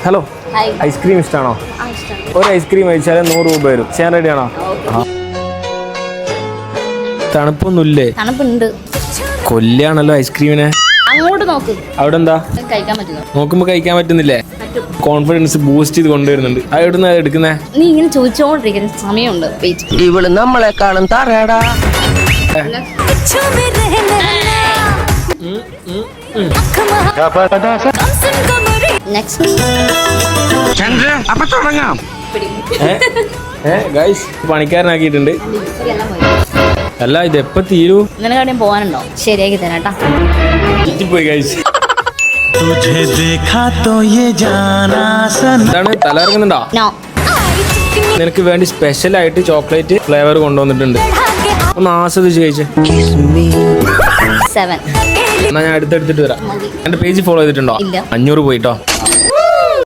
Hello, ice cream ഇഷ്ടമാണോ? ഒരു ice cream കഴിച്ചാൽ 100 രൂപ വരും. ചെയ്യാൻ റെഡിയാണോ? തണുപ്പൊന്നുമില്ലേ? തണുപ്പുണ്ട്. കൊല്ലാണല്ലോ ഐസ്ക്രീമിനെ. അങ്ങോട്ട് നോക്ക്. അവിടെ എന്താ കഴിക്കാൻ പറ്റുന്നു? നോക്കുമ്പോ കഴിക്കാൻ പറ്റുന്നില്ലേ? കോൺഫിഡൻസ് ബൂസ്റ്റ് ചെയ്ത് കൊണ്ടുവരുന്നുണ്ട്. അത് എവിടുന്ന എടുക്കുന്നേ? നീ ഇങ്ങനെ ചോദിച്ചോണ്ടിരിക്കുന്ന സമയമുണ്ട്. ഇവള് നമ്മളെക്കാളും തറയടാ. അപ്പൊ തുടങ്ങാം. ഗൈസ് പണിക്കാരനാക്കിയിട്ടുണ്ട്. അല്ല ഇത് എപ്പോ തീരൂ? നിനക്ക് പോവാനുണ്ടോ? ശരിയാക്കി തരാട്ടാ. പോയി ഗൈസ്. എന്താണ് തലയിറങ്ങുന്നുണ്ടോ? നിനക്ക് വേണ്ടി സ്പെഷ്യൽ ആയിട്ട് ചോക്ലേറ്റ് ഫ്ലേവർ കൊണ്ടുവന്നിട്ടുണ്ട്. ഒന്ന് ആസ്വദിച്ച് കഴിച്ചേ. എന്നാ ഞാൻ അടുത്തെടുത്തിട്ട് വരാം. എന്റെ പേജ് ഫോളോ ചെയ്തിട്ടുണ്ടോ? 500 പോയിട്ടോ.